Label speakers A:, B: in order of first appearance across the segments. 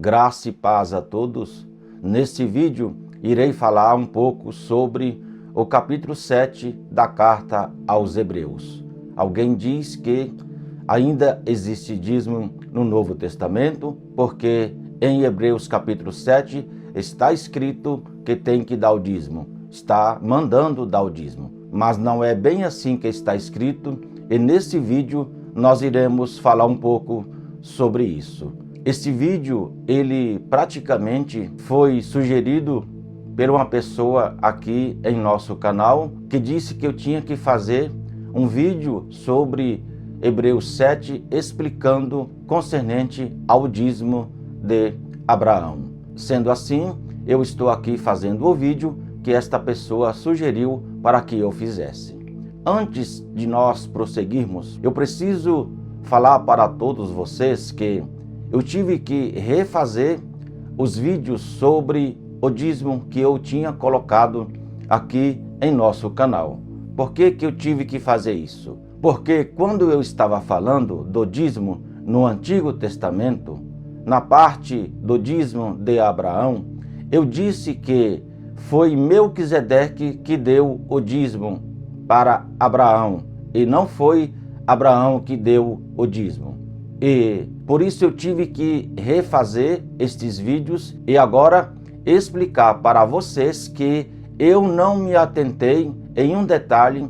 A: Graça e paz a todos. Neste vídeo irei falar um pouco sobre o capítulo 7 da carta aos Hebreus. Alguém diz que ainda existe dízimo no Novo Testamento, porque em Hebreus capítulo 7 está escrito que tem que dar o dízimo, está mandando dar o dízimo. Mas não é bem assim que está escrito, e nesse vídeo nós iremos falar um pouco sobre isso. Este vídeo, ele praticamente foi sugerido por uma pessoa aqui em nosso canal, que disse que eu tinha que fazer um vídeo sobre Hebreus 7, explicando concernente ao dízimo de Abraão. Sendo assim, eu estou aqui fazendo o vídeo que esta pessoa sugeriu para que eu fizesse. Antes de nós prosseguirmos, eu preciso falar para todos vocês que eu tive que refazer os vídeos sobre o dízimo que eu tinha colocado aqui em nosso canal. Por que eu tive que fazer isso? Porque quando eu estava falando do dízimo no Antigo Testamento, na parte do dízimo de Abraão, eu disse que foi Melquisedeque que deu o dízimo para Abraão e não foi Abraão que deu o dízimo. E por isso eu tive que refazer estes vídeos e agora explicar para vocês que eu não me atentei em um detalhe,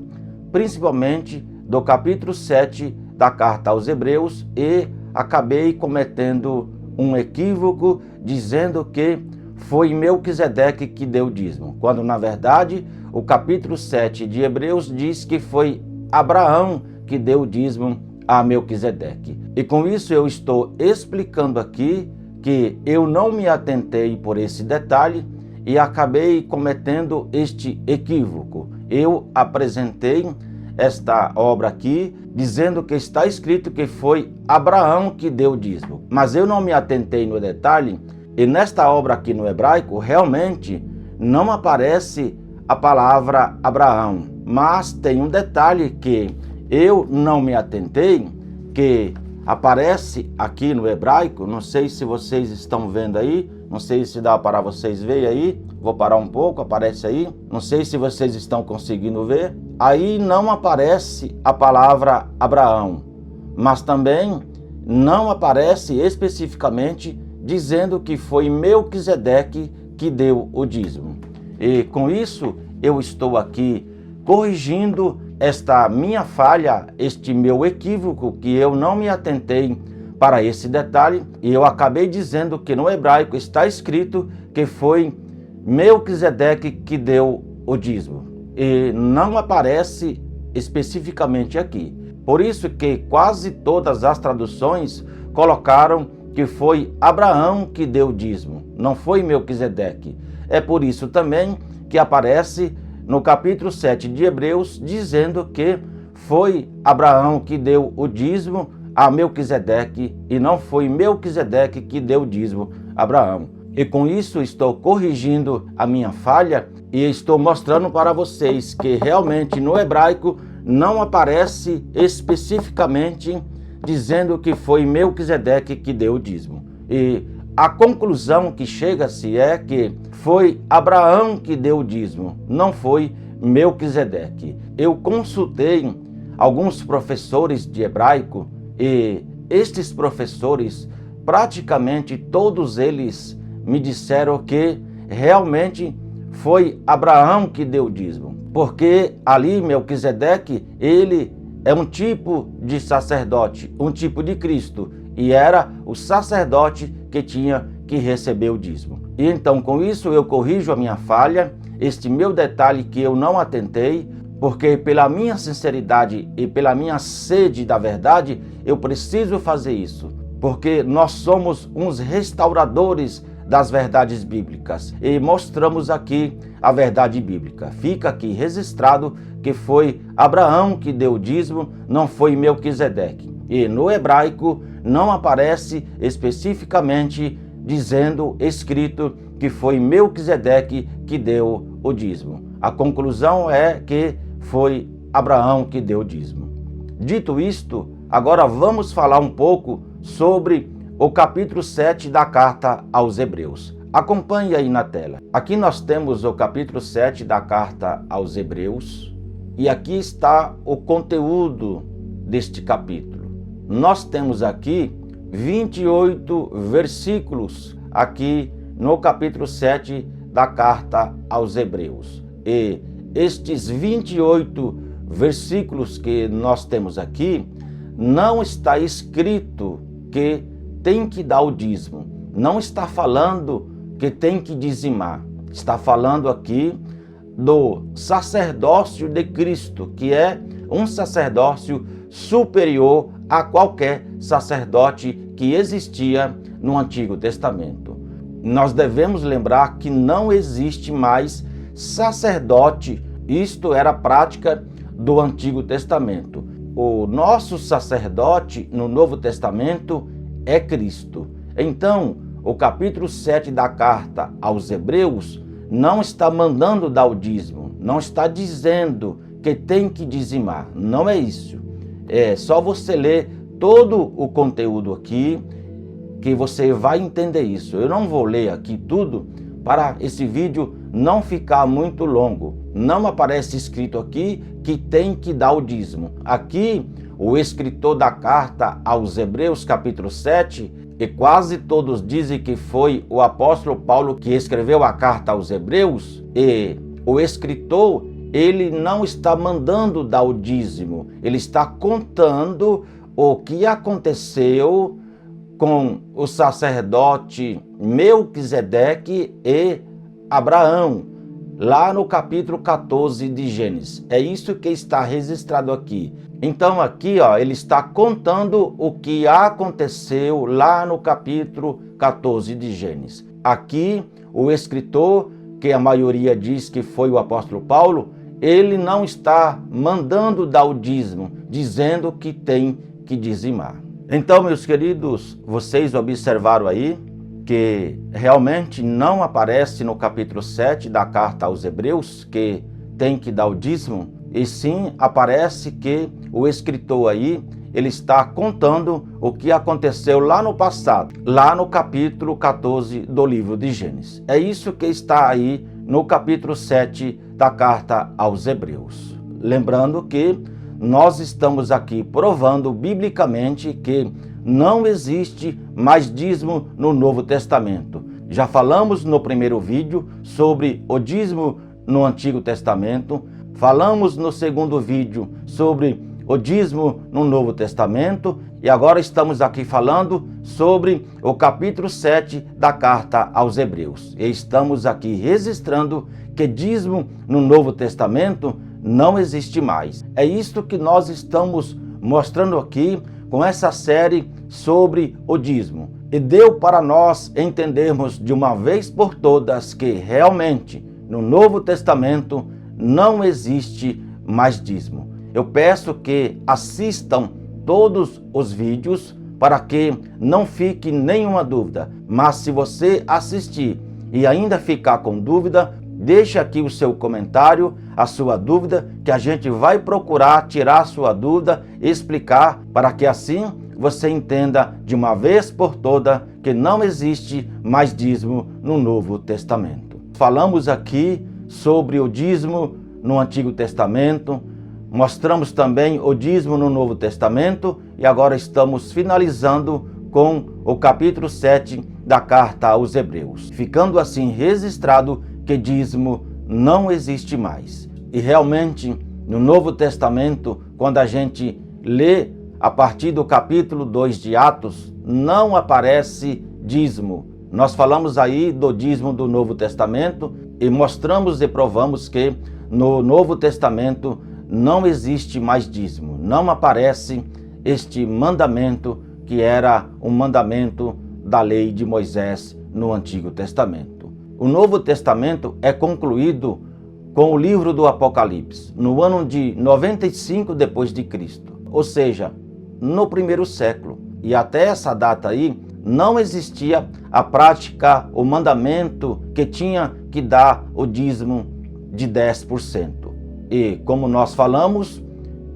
A: principalmente do capítulo 7 da carta aos Hebreus, e acabei cometendo um equívoco dizendo que foi Melquisedeque que deu o dízimo, quando na verdade o capítulo 7 de Hebreus diz que foi Abraão que deu o dízimo a Melquisedeque. E com isso eu estou explicando aqui que eu não me atentei por esse detalhe e acabei cometendo este equívoco. Eu apresentei esta obra aqui dizendo que está escrito que foi Abraão que deu o dízimo, mas eu não me atentei no detalhe, e nesta obra aqui no hebraico realmente não aparece a palavra Abraão, mas tem um detalhe que eu não me atentei, que aparece aqui no hebraico. Não sei se vocês estão vendo aí, não sei se dá para vocês verem aí, vou parar um pouco, aparece aí, não sei se vocês estão conseguindo ver. Aí não aparece a palavra Abraão, mas também não aparece especificamente dizendo que foi Melquisedeque que deu o dízimo. E com isso eu estou aqui corrigindo esta minha falha, este meu equívoco, que eu não me atentei para esse detalhe, e eu acabei dizendo que no hebraico está escrito que foi Melquisedeque que deu o dízimo, e não aparece especificamente aqui. Por isso que quase todas as traduções colocaram que foi Abraão que deu o dízimo, não foi Melquisedeque. É por isso também que aparece no capítulo 7 de Hebreus dizendo que foi Abraão que deu o dízimo a Melquisedeque e não foi Melquisedeque que deu o dízimo a Abraão. E com isso estou corrigindo a minha falha e estou mostrando para vocês que realmente no hebraico não aparece especificamente dizendo que foi Melquisedeque que deu o dízimo. E a conclusão que chega-se é que foi Abraão que deu o dízimo, não foi Melquisedeque. Eu consultei alguns professores de hebraico e estes professores, praticamente todos eles, me disseram que realmente foi Abraão que deu o dízimo, porque ali Melquisedeque, ele é um tipo de sacerdote, um tipo de Cristo, e era o sacerdote que tinha que receber o dízimo. E então com isso eu corrijo a minha falha, este meu detalhe que eu não atentei, porque pela minha sinceridade e pela minha sede da verdade, eu preciso fazer isso, porque nós somos uns restauradores das verdades bíblicas e mostramos aqui a verdade bíblica. Fica aqui registrado que foi Abraão que deu o dízimo, não foi Melquisedeque. E no hebraico não aparece especificamente dizendo, escrito, que foi Melquisedeque que deu o dízimo. A conclusão é que foi Abraão que deu o dízimo. Dito isto, agora vamos falar um pouco sobre o capítulo 7 da carta aos Hebreus. Acompanhe aí na tela. Aqui nós temos o capítulo 7 da carta aos Hebreus e aqui está o conteúdo deste capítulo. Nós temos aqui 28 versículos aqui no capítulo 7 da carta aos Hebreus. E estes 28 versículos que nós temos aqui, não está escrito que tem que dar o dízimo. Não está falando que tem que dizimar. Está falando aqui do sacerdócio de Cristo, que é um sacerdócio superior a qualquer sacerdote que existia no Antigo Testamento. Nós devemos lembrar que não existe mais sacerdote. Isto era a prática do Antigo Testamento. O nosso sacerdote no Novo Testamento é Cristo. Então, o capítulo 7 da carta aos Hebreus não está mandando dar o dízimo, não está dizendo que tem que dizimar, não é isso. É só você ler todo o conteúdo aqui que você vai entender isso. Eu não vou ler aqui tudo para esse vídeo não ficar muito longo. Não aparece escrito aqui que tem que dar o dízimo. Aqui, o escritor da carta aos Hebreus, capítulo 7, e quase todos dizem que foi o apóstolo Paulo que escreveu a carta aos Hebreus, e o escritor, ele não está mandando dar o dízimo, ele está contando o que aconteceu com o sacerdote Melquisedeque e Abraão, lá no capítulo 14 de Gênesis. É isso que está registrado aqui. Então aqui, ele está contando o que aconteceu lá no capítulo 14 de Gênesis. Aqui, o escritor, que a maioria diz que foi o apóstolo Paulo, ele não está mandando dar o dízimo, dizendo que tem que dizimar. Então, meus queridos, vocês observaram aí que realmente não aparece no capítulo 7 da carta aos Hebreus que tem que dar o dízimo, e sim aparece que o escritor aí, ele está contando o que aconteceu lá no passado, lá no capítulo 14 do livro de Gênesis. É isso que está aí no capítulo 7 da carta aos Hebreus. Lembrando que nós estamos aqui provando biblicamente que não existe mais dízimo no Novo Testamento. Já falamos no primeiro vídeo sobre o dízimo no Antigo Testamento, falamos no segundo vídeo sobre o dízimo no Novo Testamento e agora estamos aqui falando sobre o capítulo 7 da carta aos Hebreus. E estamos aqui registrando que dízimo no Novo Testamento não existe mais. É isto que nós estamos mostrando aqui com essa série sobre o dízimo. E deu para nós entendermos de uma vez por todas que realmente no Novo Testamento não existe mais dízimo. Eu peço que assistam todos os vídeos para que não fique nenhuma dúvida. Mas se você assistir e ainda ficar com dúvida, deixe aqui o seu comentário, a sua dúvida, que a gente vai procurar tirar a sua dúvida e explicar para que assim você entenda de uma vez por toda que não existe mais dízimo no Novo Testamento. Falamos aqui sobre o dízimo no Antigo Testamento, mostramos também o dízimo no Novo Testamento e agora estamos finalizando com o capítulo 7 da carta aos Hebreus, ficando assim registrado que dízimo não existe mais. E realmente, no Novo Testamento, quando a gente lê a partir do capítulo 2 de Atos, não aparece dízimo. Nós falamos aí do dízimo do Novo Testamento e mostramos e provamos que no Novo Testamento não existe mais dízimo. Não aparece este mandamento que era um mandamento da lei de Moisés no Antigo Testamento. O Novo Testamento é concluído com o livro do Apocalipse, no ano de 95 depois de Cristo, ou seja, no primeiro século. E até essa data aí não existia a prática, o mandamento que tinha que dar o dízimo de 10%. E como nós falamos,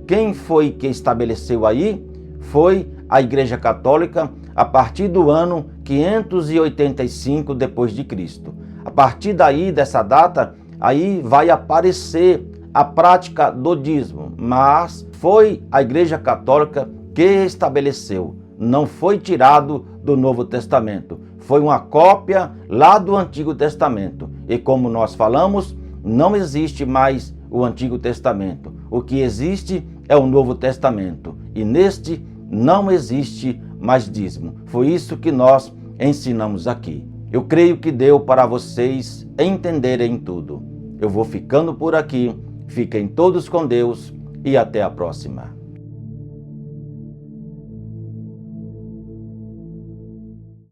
A: quem foi que estabeleceu aí? Foi a Igreja Católica a partir do ano 585 depois de Cristo. A partir daí, dessa data, aí vai aparecer a prática do dízimo, mas foi a Igreja Católica que estabeleceu, não foi tirado do Novo Testamento, foi uma cópia lá do Antigo Testamento. E como nós falamos, não existe mais o Antigo Testamento. O que existe é o Novo Testamento, e neste não existe mais dízimo. Foi isso que nós ensinamos aqui. Eu creio que deu para vocês entenderem tudo. Eu vou ficando por aqui. Fiquem todos com Deus e até a próxima.